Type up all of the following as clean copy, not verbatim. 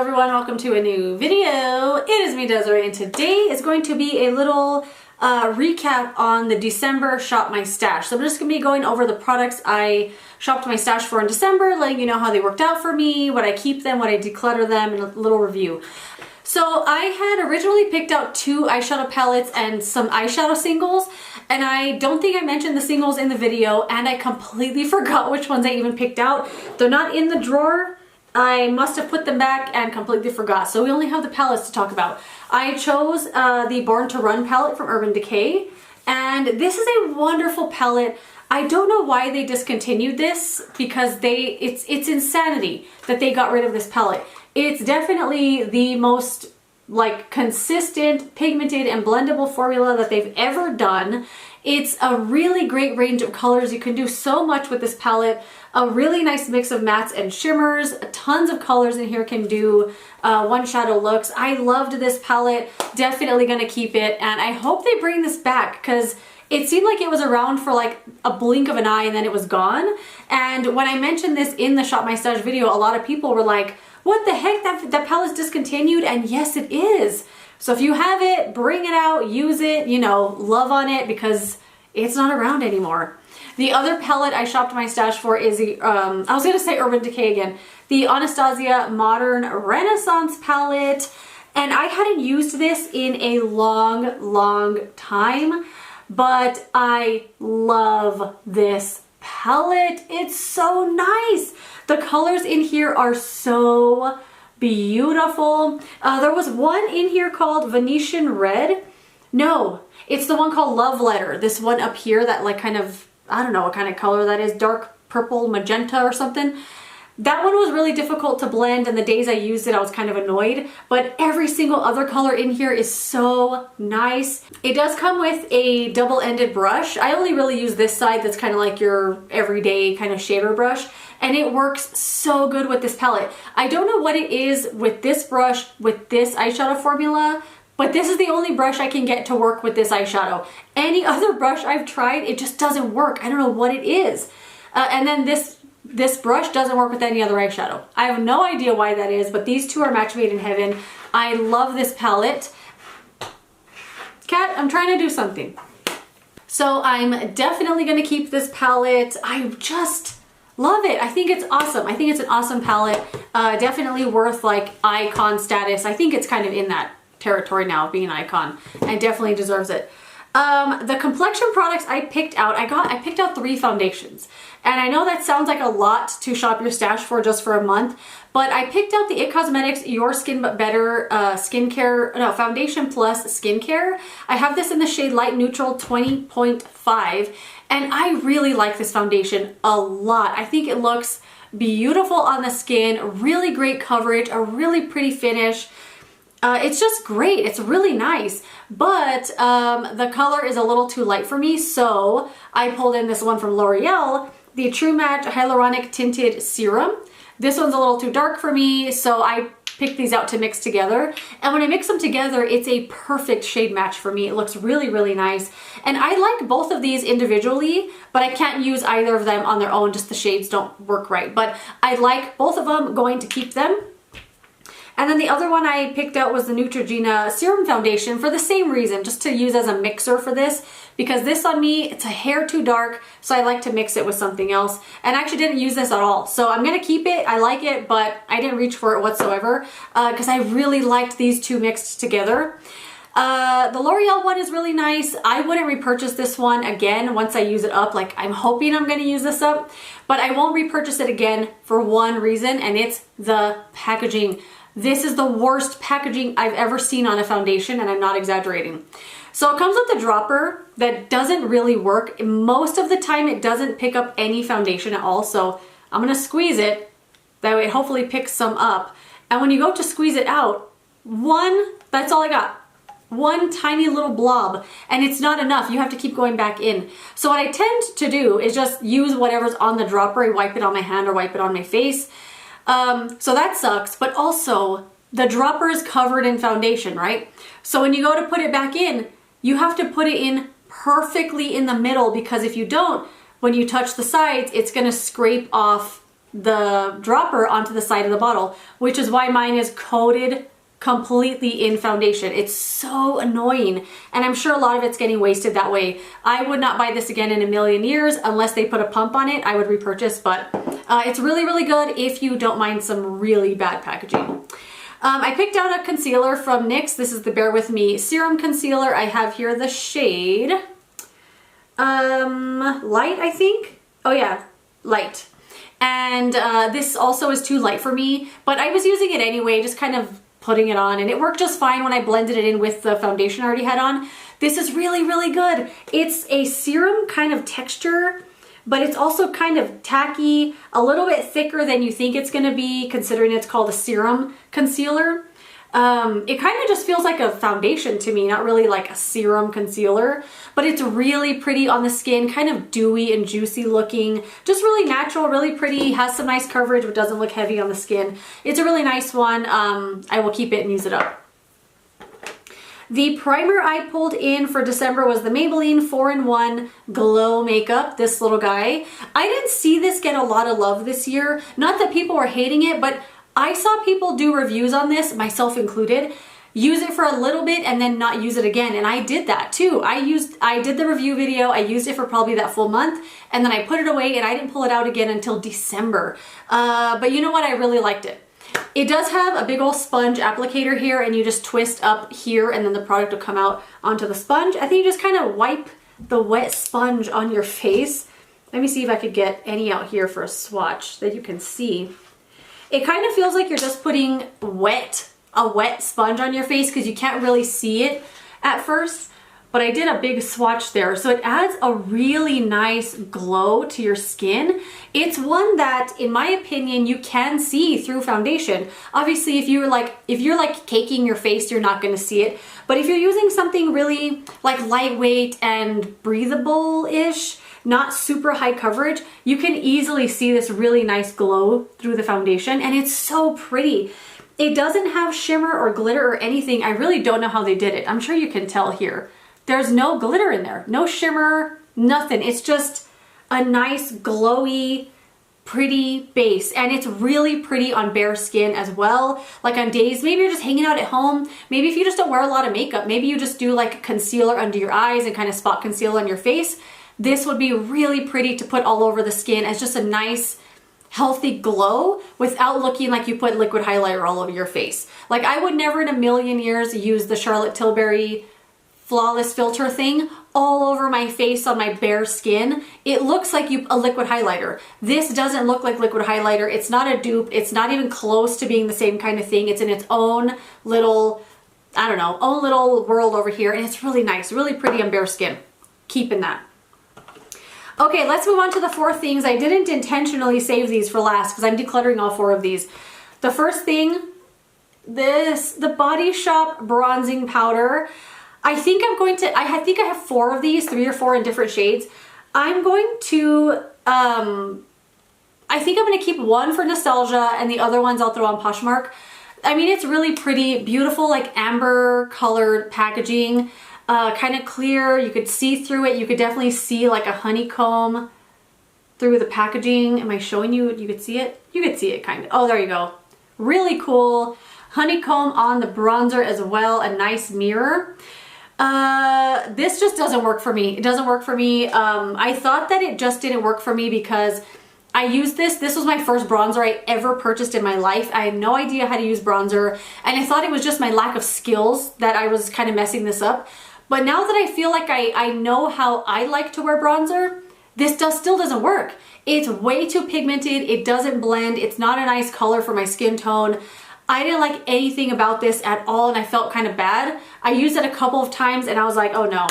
everyone, welcome to a new video. It is me, Desiree, and today is going to be a little recap on the December Shop My Stash. So I'm just going to be going over the products I shopped my stash for in December, letting you know how they worked out for me, what I keep them, what I declutter them, and a little review. So I had originally picked out 2 eyeshadow palettes and some eyeshadow singles, and I don't think I mentioned the singles in the video, and I completely forgot which ones I even picked out. They're not in the drawer. I must have put them back and completely forgot. So we only have the palettes to talk about. I chose the Born to Run palette from Urban Decay, and this is a wonderful palette. I don't know why they discontinued this, because it's insanity that they got rid of this palette. It's definitely the most consistent, pigmented, and blendable formula that they've ever done. It's a really great range of colors. You can do so much with this palette. A really nice mix of mattes and shimmers. Tons of colors in here can do one shadow looks. I loved this palette. Definitely gonna keep it, and I hope they bring this back because it seemed like it was around for like a blink of an eye and then it was gone. And when I mentioned this in the Shop My Stash video, a lot of people were like, what the heck, that palette's discontinued? And yes, it is. So if you have it, bring it out, use it, you know, love on it, because it's not around anymore. The other palette I shopped my stash for is the, I was going to say Urban Decay again, the Anastasia Modern Renaissance palette. And I hadn't used this in a long time, but I love this palette. It's so nice. The colors in here are so beautiful. There was one in here called Venetian Red. No, it's the one called Love Letter. This one up here that kind of, I don't know what kind of color that is, dark purple magenta or something. That one was really difficult to blend, and the days I used it I was kind of annoyed, but every single other color in here is so nice. It does come with a double-ended brush. I only really use this side that's kind of like your everyday kind of shader brush, and it works so good with this palette. I don't know what it is with this brush, with this eyeshadow formula, but this is the only brush I can get to work with this eyeshadow. Any other brush I've tried, it just doesn't work. I don't know what it is. And then this brush doesn't work with any other eyeshadow. I have no idea why that is, but these two are match made in heaven. I love this palette. Cat, I'm trying to do something. So I'm definitely gonna keep this palette. I just love it. I think it's awesome. I think it's an awesome palette. Definitely worth icon status. I think it's kind of in that territory now of being an icon, and definitely deserves it. The complexion products I picked out, I picked out 3 foundations. And I know that sounds like a lot to shop your stash for just for a month, but I picked out the IT Cosmetics Your Skin But Better Foundation Plus Skincare. I have this in the shade Light Neutral 20.5, and I really like this foundation a lot. I think it looks beautiful on the skin, really great coverage, a really pretty finish. It's just great. It's really nice, but the color is a little too light for me, so I pulled in this one from L'Oreal, the True Match Hyaluronic Tinted Serum. This one's a little too dark for me, so I picked these out to mix together. And when I mix them together, it's a perfect shade match for me. It looks really nice. And I like both of these individually, but I can't use either of them on their own. Just the shades don't work right. But I like both of them, going to keep them. And then the other one I picked out was the Neutrogena Serum Foundation for the same reason, just to use as a mixer for this, because this on me, it's a hair too dark, so I like to mix it with something else. And I actually didn't use this at all, so I'm gonna keep it. I like it, but I didn't reach for it whatsoever, because I really liked these two mixed together. The L'Oreal one is really nice. I wouldn't repurchase this one again once I use it up. I'm hoping I'm gonna use this up, but I won't repurchase it again for one reason, and it's the packaging. This is the worst packaging I've ever seen on a foundation, and I'm not exaggerating. So it comes with a dropper that doesn't really work. Most of the time it doesn't pick up any foundation at all, so I'm gonna squeeze it. That way it hopefully picks some up. And when you go to squeeze it out, that's all I got. One tiny little blob, and it's not enough. You have to keep going back in. So what I tend to do is just use whatever's on the dropper. I wipe it on my hand or wipe it on my face. So that sucks, but also the dropper is covered in foundation, right? So when you go to put it back in, you have to put it in perfectly in the middle, because if you don't, when you touch the sides, it's gonna scrape off the dropper onto the side of the bottle, which is why mine is coated completely in foundation. It's so annoying, and I'm sure a lot of it's getting wasted that way. I would not buy this again in a million years unless they put a pump on it. I would repurchase, but it's really, really good if you don't mind some really bad packaging. I picked out a concealer from NYX. This is the Bear With Me Serum Concealer. I have here the shade Light, I think. Oh yeah, Light. And this also is too light for me, but I was using it anyway, just kind of putting it on, and it worked just fine when I blended it in with the foundation I already had on. This is really, really good. It's a serum kind of texture, but it's also kind of tacky, a little bit thicker than you think it's gonna be, considering it's called a serum concealer. It kind of just feels like a foundation to me, not really like a serum concealer, but it's really pretty on the skin, kind of dewy and juicy looking, just really natural, really pretty, has some nice coverage but doesn't look heavy on the skin. It's a really nice one. I will keep it and use it up. The primer I pulled in for December was the Maybelline 4-in-1 Glow Makeup, this little guy. I didn't see this get a lot of love this year. Not that people were hating it, but I saw people do reviews on this, myself included, use it for a little bit and then not use it again, and I did that too. I did the review video, I used it for probably that full month, and then I put it away and I didn't pull it out again until December. But you know what, I really liked it. It does have a big old sponge applicator here, and you just twist up here and then the product will come out onto the sponge. I think you just kind of wipe the wet sponge on your face. Let me see if I could get any out here for a swatch that you can see. It kind of feels like you're just putting a wet sponge on your face because you can't really see it at first, but I did a big swatch there. So it adds a really nice glow to your skin. It's one that, in my opinion, you can see through foundation. Obviously, if you're like caking your face, you're not gonna see it. But if you're using something really like lightweight and breathable-ish, not super high coverage, you can easily see this really nice glow through the foundation, and it's so pretty. It doesn't have shimmer or glitter or anything. I really don't know how they did it. I'm sure you can tell here. There's no glitter in there, no shimmer, nothing. It's just a nice glowy, pretty base, and it's really pretty on bare skin as well. Like on days, maybe you're just hanging out at home, maybe if you just don't wear a lot of makeup, maybe you just do like concealer under your eyes and kind of spot conceal on your face. This would be really pretty to put all over the skin as just a nice, healthy glow without looking like you put liquid highlighter all over your face. Like I would never in a million years use the Charlotte Tilbury Flawless Filter thing all over my face on my bare skin. It looks like a liquid highlighter. This doesn't look like liquid highlighter. It's not a dupe. It's not even close to being the same kind of thing. It's in its own little, I don't know, own little world over here, and it's really nice, really pretty on bare skin. Keeping that. Okay, let's move on to the 4 things. I didn't intentionally save these for last because I'm decluttering all 4 of these. The first thing, the Body Shop bronzing powder. I think I have 4 of these, 3 or 4 in different shades. I'm going to, I think I'm gonna keep one for nostalgia and the other ones I'll throw on Poshmark. I mean, it's really pretty, beautiful, like amber colored packaging. Kind of clear, you could see through it. You could definitely see like a honeycomb through the packaging. Am I showing you? You could see it? You could see it kind of. Oh, there you go. Really cool. Honeycomb on the bronzer as well, a nice mirror. This just doesn't work for me. It doesn't work for me. I thought that it just didn't work for me because I used this. This was my first bronzer I ever purchased in my life. I had no idea how to use bronzer, and I thought it was just my lack of skills that I was kind of messing this up. But now that I feel like I know how I like to wear bronzer, this still doesn't work. It's way too pigmented. It doesn't blend. It's not a nice color for my skin tone. I didn't like anything about this at all, and I felt kind of bad. I used it a couple of times and I was like, oh no,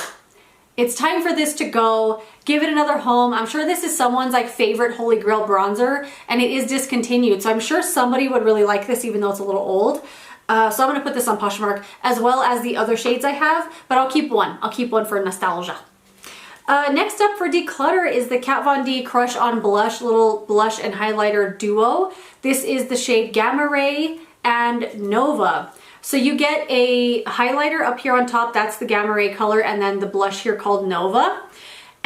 it's time for this to go. Give it another home. I'm sure this is someone's like favorite holy grail bronzer, and it is discontinued. So I'm sure somebody would really like this even though it's a little old. So I'm gonna put this on Poshmark as well as the other shades I have, but I'll keep one. I'll keep one for nostalgia. Next up for declutter is the Kat Von D Crush on Blush, little blush and highlighter duo. This is the shade Gamma Ray and Nova. So you get a highlighter up here on top, that's the Gamma Ray color, and then the blush here called Nova.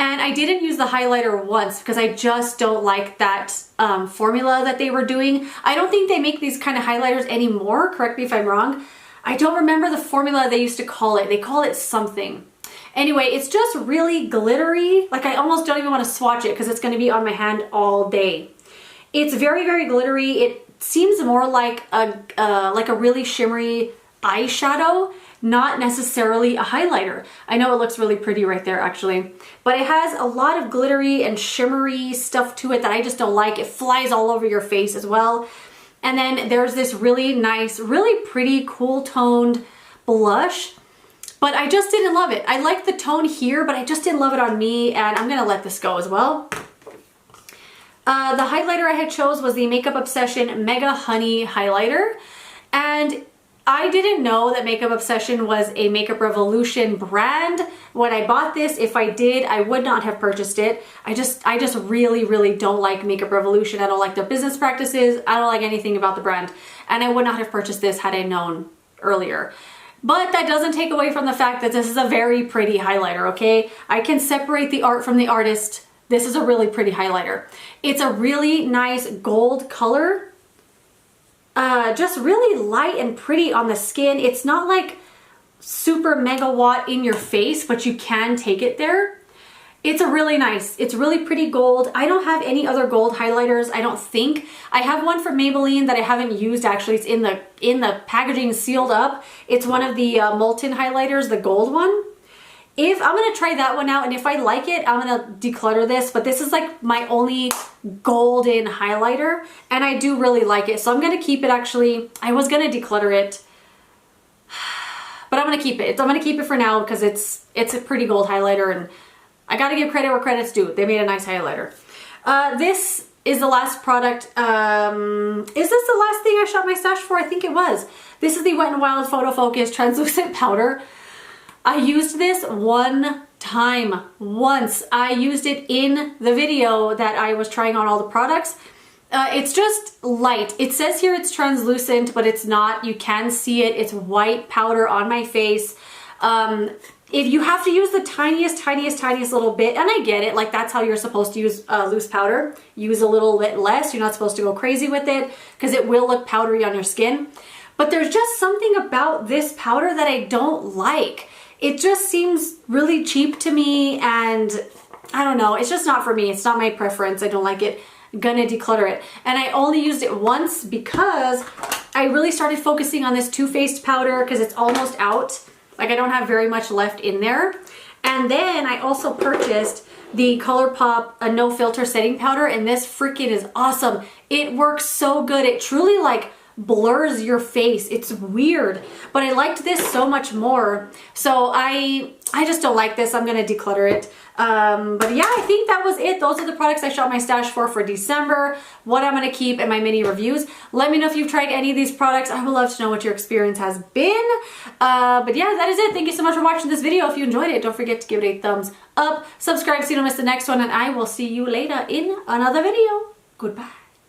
And I didn't use the highlighter once because I just don't like that formula that they were doing. I don't think they make these kind of highlighters anymore. Correct me if I'm wrong. I don't remember the formula they used to call it. They call it something. Anyway, it's just really glittery. Like I almost don't even want to swatch it because it's going to be on my hand all day. It's very, very glittery. It seems more like a really shimmery eyeshadow, not necessarily a highlighter. I know it looks really pretty right there actually, but it has a lot of glittery and shimmery stuff to it that I just don't like. It flies all over your face as well. And then there's this really nice, really pretty, cool toned blush, but I just didn't love it. I like the tone here, but I just didn't love it on me, and I'm gonna let this go as well. The highlighter I had chose was the Makeup Obsession Mega Honey Highlighter, and I didn't know that Makeup Obsession was a Makeup Revolution brand. When I bought this, if I did, I would not have purchased it. I just really, really don't like Makeup Revolution. I don't like their business practices. I don't like anything about the brand. And I would not have purchased this had I known earlier. But that doesn't take away from the fact that this is a very pretty highlighter, okay? I can separate the art from the artist. This is a really pretty highlighter. It's a really nice gold color. Just really light and pretty on the skin. It's not like super megawatt in your face, but you can take it there. It's it's really pretty gold. I don't have any other gold highlighters, I don't think. I have one from Maybelline that I haven't used actually. It's in the packaging sealed up. It's one of the Molten highlighters, the gold one. I'm gonna try that one out, and if I like it, I'm gonna declutter this, but this is like my only golden highlighter, and I do really like it, so I'm gonna keep it actually. I was gonna declutter it, but I'm gonna keep it. I'm gonna keep it for now because it's a pretty gold highlighter, and I gotta give credit where credit's due. They made a nice highlighter. This is the last product. Is this the last thing I shot my stash for? I think it was. This is the Wet n Wild Photo Focus Translucent Powder. I used this one time, once. I used it in the video that I was trying on all the products. It's just light. It says here it's translucent, but it's not. You can see it. It's white powder on my face. If you have to use the tiniest little bit, and I get it, like that's how you're supposed to use loose powder. Use a little bit less. You're not supposed to go crazy with it because it will look powdery on your skin. But there's just something about this powder that I don't like. It just seems really cheap to me, and I don't know, it's just not for me. It's not my preference. I don't like it. I'm gonna declutter it. And I only used it once because I really started focusing on this Too Faced powder because it's almost out. Like I don't have very much left in there. And then I also purchased the ColourPop No Filter Setting Powder, and this freaking is awesome. It works so good. It truly like blurs your face. It's weird, but I liked this so much more. So I just don't like this. I'm gonna declutter it. But yeah, I think that was it. Those are the products I shot my stash for December, what I'm gonna keep, and my mini reviews. Let me know if you've tried any of these products. I would love to know what your experience has been. But yeah, that is it. Thank you so much for watching this video. If you enjoyed it, don't forget to give it a thumbs up, subscribe so you don't miss the next one, and I will see you later in another video. Goodbye.